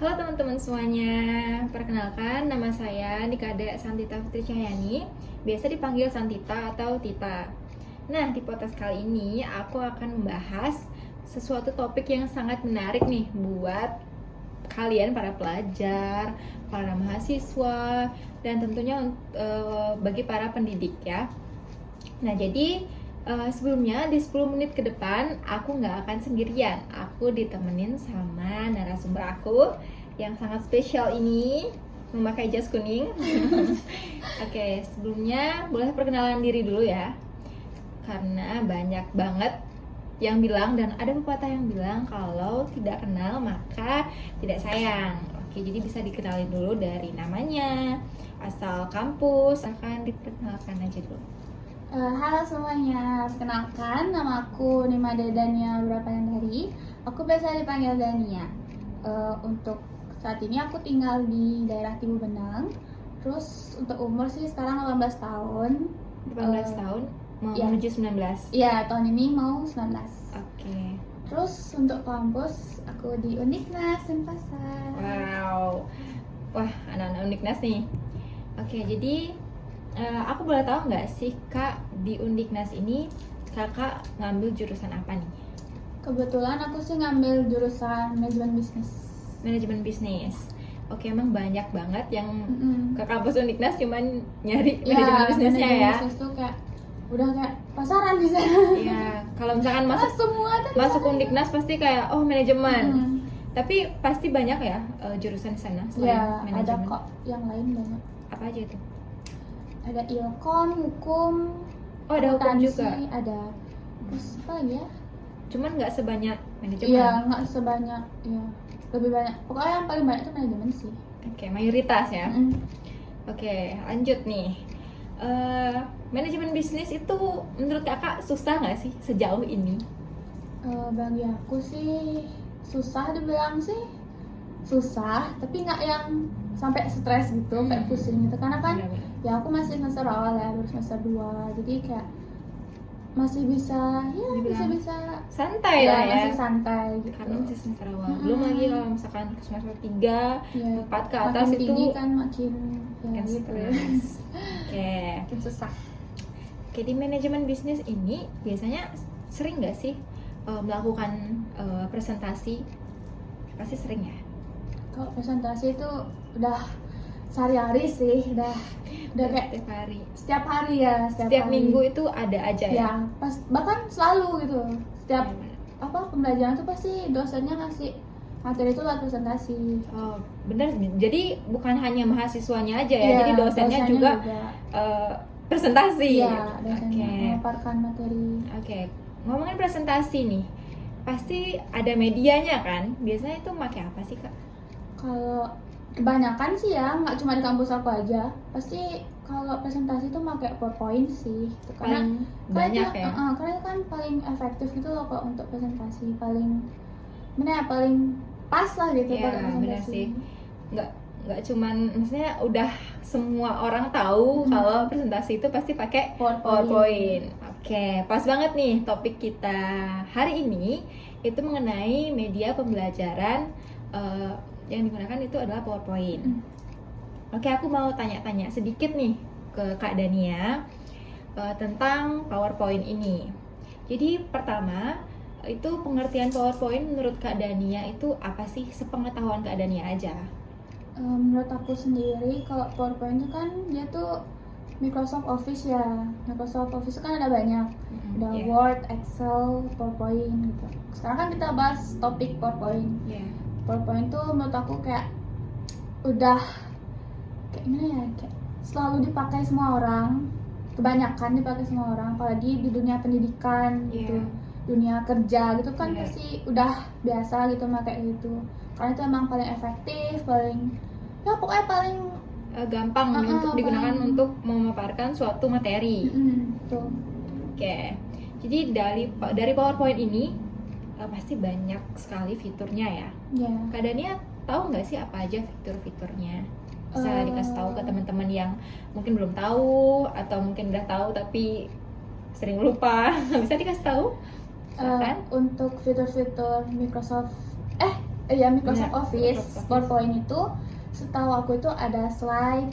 Halo teman-teman semuanya, perkenalkan nama saya Nikade Santita Fitri Cahyani, biasa dipanggil Santita atau Tita. Nah, di podcast kali ini aku akan membahas sesuatu topik yang sangat menarik nih buat kalian para pelajar, para mahasiswa, dan tentunya bagi para pendidik ya. Nah, jadi sebelumnya di 10 menit ke depan aku nggak akan sendirian. Aku ditemenin sama narasumber aku yang sangat spesial ini, memakai jas kuning. Oke, sebelumnya boleh perkenalan diri dulu ya. Karena banyak banget yang bilang, dan ada pepatah yang bilang kalau tidak kenal maka tidak sayang. Oke, jadi bisa dikenalin dulu dari namanya, asal kampus, akan diperkenalkan aja dulu. Halo semuanya, perkenalkan nama aku Nimade Dania Brapayandari. Aku biasa dipanggil Dania. Untuk saat ini aku tinggal di daerah Tibu Benang. Terus untuk umur sih sekarang 18 tahun. 18 tahun mau ya. menuju 19. Iya, tahun ini mau 19. Oke. Terus untuk kampus aku di Uniknas Denpasar. Wow. Wah, anak-anak Uniknas nih. Oke, jadi aku boleh tahu nggak sih Kak, di Undiknas ini Kakak ngambil jurusan apa nih? Kebetulan aku sih ngambil jurusan manajemen bisnis. Manajemen bisnis. Oke, emang banyak banget yang ke kampus Undiknas cuman nyari manajemen bisnisnya manajemen ya. bisnis tuh kayak udah kayak pasaran di sana. Iya, kalau misalkan masuk masuk Undiknas pasti kayak manajemen. Tapi pasti banyak ya jurusan di sana selain Ya, manajemen. ada kok yang lain banyak. Apa aja itu? Ada ilkom, hukum, Oh, ada hukum akuntansi, juga. ada. Terus apa lagi ya? Cuman nggak sebanyak manajemen. Iya, nggak sebanyak, ya lebih banyak. Pokoknya yang paling banyak itu manajemen sih. Oke, mayoritas ya. Oke, lanjut nih. Manajemen bisnis itu menurut kakak susah nggak sih sejauh ini? Bagi aku sih susah, dibilang sih susah, tapi nggak yang sampai stres gitu, kayak pusing gitu. Karena kan Benar-benar. ya aku masih semester awal ya, baru semester 2, jadi kayak masih bisa, ya Dibilang bisa santai lah ya. masih santai gitu. Karena masih semester awal. Belum lagi kalau misalkan ke semester 3, ya, 4 ke atas makin itu tinggi kan makin ya makin gitu. stres. Oke. Makin susah. Oke, di manajemen bisnis ini biasanya sering nggak sih melakukan presentasi? Pasti sering ya. Kalau presentasi itu udah sehari-hari sih, udah kayak Setiap hari. setiap hari ya, Setiap hari. minggu itu ada aja ya. Ya, bahkan selalu gitu. Setiap Benar. pembelajaran tuh pasti dosennya ngasih materi itu lewat presentasi. Oh, benar. Jadi bukan hanya mahasiswanya aja ya. Iya, Jadi dosennya juga presentasi. Iya, dosennya Oke. memaparkan materi. Oke. Ngomongin presentasi nih. Pasti ada medianya kan? Biasanya itu pakai apa sih, Kak? Kalau kebanyakan sih ya, nggak cuma di kampus aku aja. Pasti kalau presentasi tuh pakai PowerPoint sih. Gitu. Paling banyak itu, ya. karena itu kan paling efektif gitu loh kalau untuk presentasi, paling paling pas lah gitu Iya, pakai presentasi. benar sih. Nggak cuman, maksudnya udah semua orang tahu kalau presentasi itu pasti pakai PowerPoint. Oke, pas banget nih topik kita hari ini itu mengenai media pembelajaran yang digunakan itu adalah PowerPoint. Oke, aku mau tanya-tanya sedikit nih ke Kak Dania tentang PowerPoint ini. Jadi pertama, itu pengertian PowerPoint menurut Kak Dania itu apa sih? Sepengetahuan Kak Dania aja. Menurut aku sendiri, kalau PowerPoint itu kan dia tuh Microsoft Office ya. Microsoft Office kan ada banyak. Ada Iya. Word, Excel, PowerPoint gitu. Sekarang kan kita bahas topik PowerPoint. Iya. PowerPoint tuh menurut aku kayak udah kayak gimana ya, kayak selalu dipakai semua orang, kebanyakan dipakai semua orang, apalagi di dunia pendidikan gitu, dunia kerja gitu kan. Bener. Pasti udah biasa gitu pakai gitu, karena itu emang paling efektif, paling ya pokoknya paling Gampang untuk digunakan untuk memaparkan suatu materi. tuh. Oke, jadi dari PowerPoint ini pasti banyak sekali fiturnya ya. Ya. Kak Dania tahu nggak sih apa aja fitur-fiturnya? Bisa dikasih tahu ke teman-teman yang mungkin belum tahu atau mungkin udah tahu tapi sering lupa. Bisa dikasih tahu? Silakan. Untuk fitur-fitur Microsoft ya Microsoft Benar, Office. Microsoft Office. PowerPoint itu setahu aku itu ada slide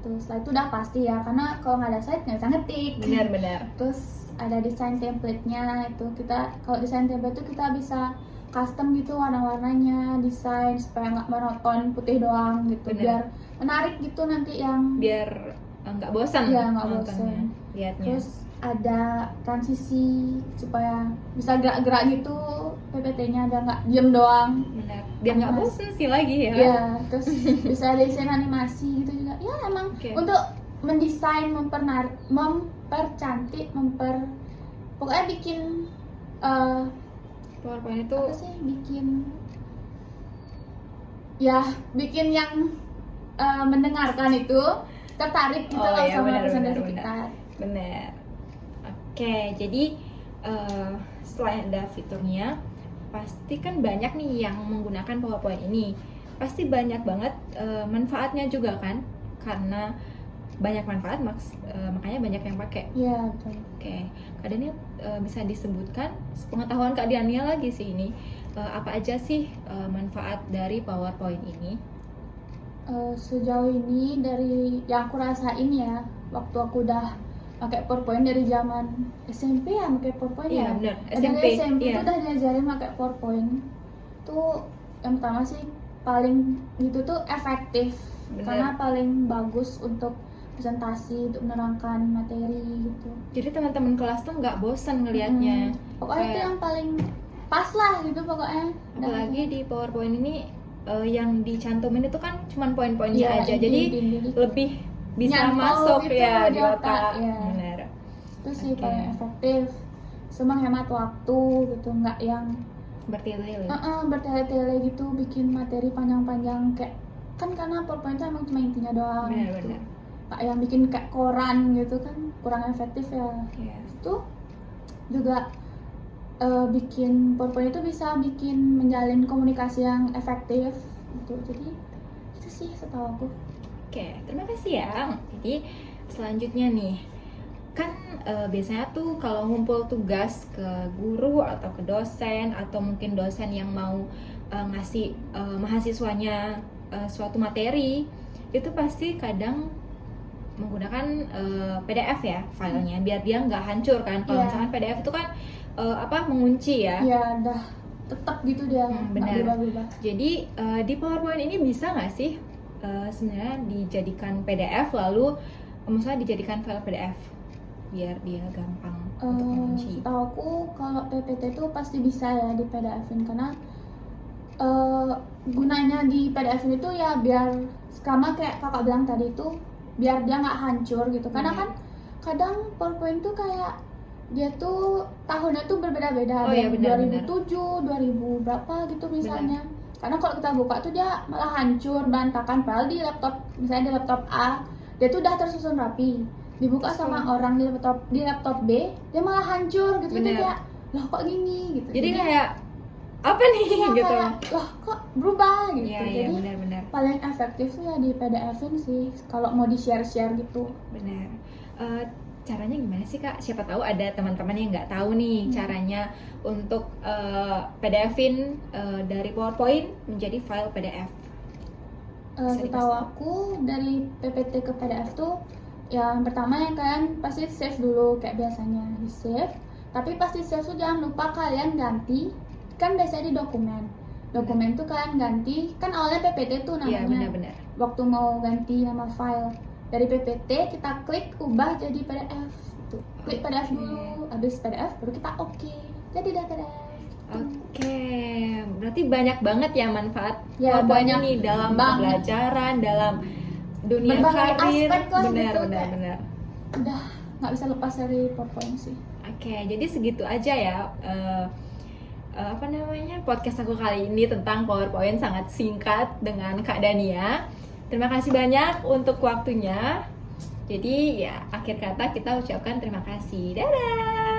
itu udah pasti ya, karena kalau nggak ada slide nggak bisa ngetik. Benar. Terus ada desain template-nya, itu kita kalau desain template itu kita bisa custom gitu warna-warnanya, desain supaya nggak monoton putih doang gitu. Benar. Biar menarik gitu nanti yang Biar nggak bosan. Iya, nggak nontonnya, bosan. lihatnya. Terus ada transisi supaya bisa gerak-gerak gitu, PPT-nya ada nggak diem doang. Benar. Biar nggak Animasi. bosan sih lagi ya. Ya, terus bisa desain animasi gitu juga. Ya emang Oke. untuk mendesain, mempercantik, pokoknya bikin PowerPoint itu apa sih? Bikin yang mendengarkan itu tertarik gitu Oh, loh iya, sama benar, presentasi benar, kita. benar. Oke, jadi selain ada fiturnya, pasti kan banyak nih yang menggunakan PowerPoint ini. Pasti banyak banget manfaatnya juga kan? Karena banyak manfaat, makanya banyak yang pakai. Iya, betul. Oke, Kak Dania bisa disebutkan pengetahuan Kak Dania lagi sih ini, apa aja sih manfaat dari PowerPoint ini? Sejauh ini dari yang aku rasain ya, waktu aku udah pakai PowerPoint dari zaman SMP ya, pakai PowerPoint Iya, ya. benar. Dari SMP iya. itu udah diajarin pakai PowerPoint. Tuh yang pertama sih paling gitu tuh efektif, Benar. karena paling bagus untuk presentasi, untuk menerangkan materi gitu. Jadi teman-teman kelas tuh nggak bosan ngelihatnya. Pokoknya itu Kayak- yang paling pas lah gitu pokoknya. Apalagi di PowerPoint ini yang dicantumin itu kan cuman poin-poinnya Iya, aja, inti- jadi inti- lebih bisa Nyantol masuk gitu ya di di otak, otak. ya. Benar. Itu sih Oke. paling efektif. Semua hemat waktu gitu, nggak yang Bertele-tele. bertele-tele gitu bikin materi panjang-panjang kayak kan, karena PowerPoint itu emang cuma intinya doang gitu. Benar-benar. Kayak yang bikin kayak koran gitu kan kurang efektif ya. Iya. Itu juga bikin PowerPoint itu bisa bikin menjalin komunikasi yang efektif gitu. Jadi itu sih setahu aku. Oke, terima kasih ya. Jadi selanjutnya nih, kan biasanya tuh kalau ngumpul tugas ke guru atau ke dosen atau mungkin dosen yang mau ngasih mahasiswanya suatu materi, itu pasti kadang menggunakan PDF ya filenya, biar dia nggak hancur kan. Kalau Iya. misalkan PDF itu kan mengunci ya. Ya udah tetap gitu dia, nggak Benar. berubah-ubah. Jadi di PowerPoint ini bisa nggak sih sebenarnya dijadikan PDF, lalu misalnya dijadikan file PDF biar dia gampang untuk mengunci. Setahu aku kalau PPT itu pasti bisa ya di PDF-in, karena gunanya di PDF-in itu ya biar sama kayak kakak bilang tadi itu, biar dia nggak hancur gitu. Karena Benar. kan kadang PowerPoint tuh kayak dia tuh tahunnya tuh berbeda-beda, Oh iya, benar, 2007, 2000 berapa gitu misalnya. Karena kalau kita buka tuh dia malah hancur, berantakan. Padahal di laptop, misalnya di laptop A, dia tuh udah tersusun rapi. Dibuka sama orang di laptop B, dia malah hancur gitu. Jadi Benar. kayak, loh kok gini gitu. Jadi kayak apa nih iya, gitu. kayak, loh kok berubah gitu. Iya, iya, Jadi benar-benar. paling efektif tuh ya di PDF-in sih, kalau mau di-share-share gitu. Benar. Caranya gimana sih Kak? Siapa tahu ada teman-teman yang nggak tahu nih caranya untuk PDF-in dari PowerPoint menjadi file PDF. Bisa Setahu dikasih aku dari PPT ke PDF tuh yang pertama yang kalian pasti save dulu kayak biasanya di save, tapi pasti save tuh jangan lupa kalian ganti, kan biasanya di dokumen tuh kalian ganti, kan awalnya PPT tuh Iya, namanya. benar-benar. Waktu mau ganti nama file dari PPT kita klik ubah jadi PDF tuh. Klik PDF dulu, habis PDF baru kita oke. Jadi udah PDF. Oke, berarti banyak banget ya manfaat Ya, PowerPoint banyak ini dalam banget. pembelajaran, dalam dunia Berbagai karir. aspek lah Benar, gitu, benar, kayak- benar. Udah nggak bisa lepas dari PowerPoint sih. Oke, jadi segitu aja ya podcast aku kali ini tentang PowerPoint, sangat singkat dengan Kak Dania. Terima kasih banyak untuk waktunya. Jadi ya akhir kata kita ucapkan terima kasih. Dadah.